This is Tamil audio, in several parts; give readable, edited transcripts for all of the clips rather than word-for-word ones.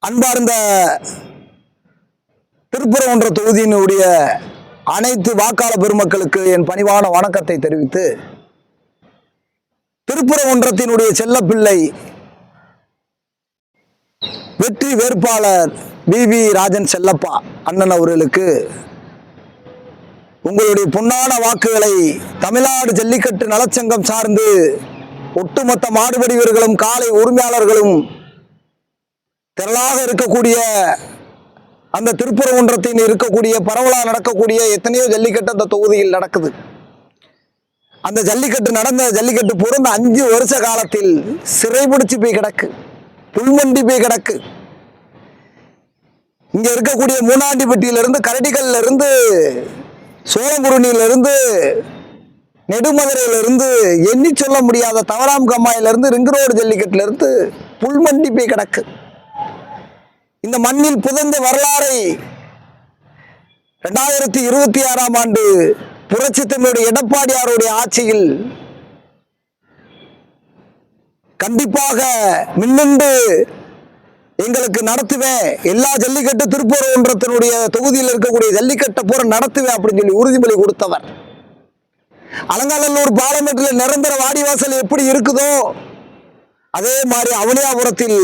அன்பார்ந்த திருப்பரங்குன்ற தொகுதியினுடைய அனைத்து வாக்காளர் பெருமக்களுக்கு என் பணிவான வணக்கத்தை தெரிவித்து, திருப்பரங்குன்றத்தினுடைய செல்லப்பிள்ளை வெற்றி வேட்பாளர் வி ராஜன் செல்லப்பா அண்ணன் அவர்களுக்கு உங்களுடைய பொன்னான வாக்குகளை தமிழ்நாடு ஜல்லிக்கட்டு நலச்சங்கம் சார்ந்து ஒட்டுமொத்த மாடுபிடி வீரர்களும் காளை உரிமையாளர்களும் திரளாக இருக்கக்கூடிய அந்த திருப்பரங்குன்றத்தில் இருக்கக்கூடிய பரவலாக நடக்கக்கூடிய எத்தனையோ ஜல்லிக்கட்டு அந்த தொகுதியில் நடக்குது. அந்த ஜல்லிக்கட்டு பிறந்த 5 வருஷ காலத்தில் சிறைபிடிச்சு போய் கிடக்கு, புல்மண்டி போய் கிடக்கு. இங்க இருக்கக்கூடிய மூணாண்டிப்பட்டியிலிருந்து, கரடிகள்ல இருந்து, சோழங்குருணியிலிருந்து, நெடுமதுரையிலிருந்து, எண்ணி சொல்ல முடியாத தவறாம் கம்மாயிலிருந்து, ரிங் ரோடு ஜல்லிக்கட்டுல இருந்து புல்மண்டி போய் கிடக்கு. இந்த மண்ணில் புதைந்த வரலாறை 2026ஆம் ஆண்டு புரட்சி தமிழுடைய எடப்பாடியாருடைய ஆட்சியில் கண்டிப்பாக மின்னின்று எங்களுக்கு நடத்துவேன், எல்லா ஜல்லிக்கட்டு திருப்பரங்குன்றத்தினுடைய தொகுதியில் இருக்கக்கூடிய ஜல்லிக்கட்டை பூரா நடத்துவேன் அப்படின்னு சொல்லி உறுதிமொழி கொடுத்தவர். அலங்காநல்லூர் பார்லிமெண்ட்ல நிரந்தர வாடிவாசல் எப்படி இருக்குதோ அதே மாதிரி அவனியாபுரத்தில்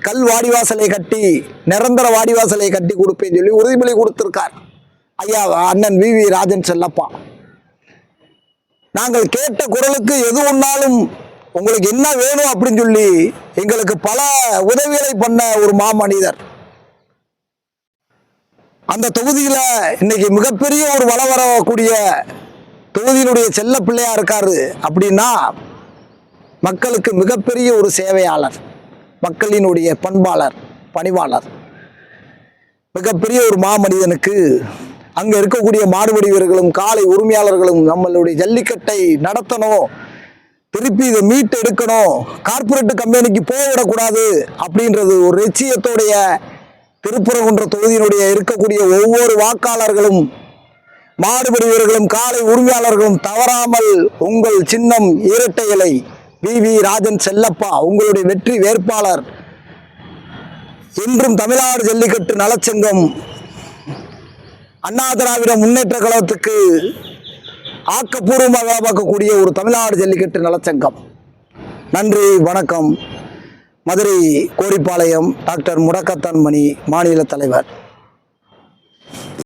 கல் வாடிவாசலை கட்டி நிரந்தர வாடிவாசலை கட்டி கொடுப்பேன்னு சொல்லி உறுதிமொழி கொடுத்திருக்கார் ஐயா அண்ணன் வி ராஜன் செல்லப்பா. நாங்கள் கேட்ட குரலுக்கு எது ஒன்றாலும் உங்களுக்கு என்ன வேணும் அப்படின்னு சொல்லி எங்களுக்கு பல உதவிகளை பண்ண ஒரு மாமனிதர். அந்த தொகுதியில இன்னைக்கு மிகப்பெரிய ஒரு வள வரக்கூடிய தொகுதியினுடைய செல்ல பிள்ளையா இருக்காரு அப்படின்னா மக்களுக்கு மிகப்பெரிய ஒரு சேவையாளர், மக்களினுடைய பண்பாளர், பணிவாளர், மிகப்பெரிய ஒரு மாமனிதனுக்கு அங்க இருக்கக்கூடிய மாடுபிடி வீரர்களும் காளை உரிமையாளர்களும் நம்மளுடைய ஜல்லிக்கட்டை நடத்தணும், திருப்பி இதை மீட்டு எடுக்கணும், கார்பரேட் கம்பெனிக்கு போய்விடக்கூடாது அப்படின்றது ஒரு லட்சியத்தோடைய திருப்பரங்குன்ற தொகுதியினுடைய இருக்கக்கூடிய ஒவ்வொரு வாக்காளர்களும் மாடுபிடி வீரர்களும் காளை உரிமையாளர்களும் தவறாமல் உங்கள் சின்னம் இரட்டை இலை வி ராஜன் செல்லப்பா உங்களுடைய வெற்றி வேட்பாளர். இன்றும் தமிழ்நாடு ஜல்லிக்கட்டு நலச்சங்கம் அண்ணா திராவிட முன்னேற்ற கழகத்துக்கு ஆக்கப்பூர்வமாக பார்க்கக்கூடிய ஒரு தமிழ்நாடு ஜல்லிக்கட்டு நலச்சங்கம். நன்றி, வணக்கம். மதுரை கோரிப்பாளையம் டாக்டர் முடக்கத்தான் மணி, மாநில தலைவர்.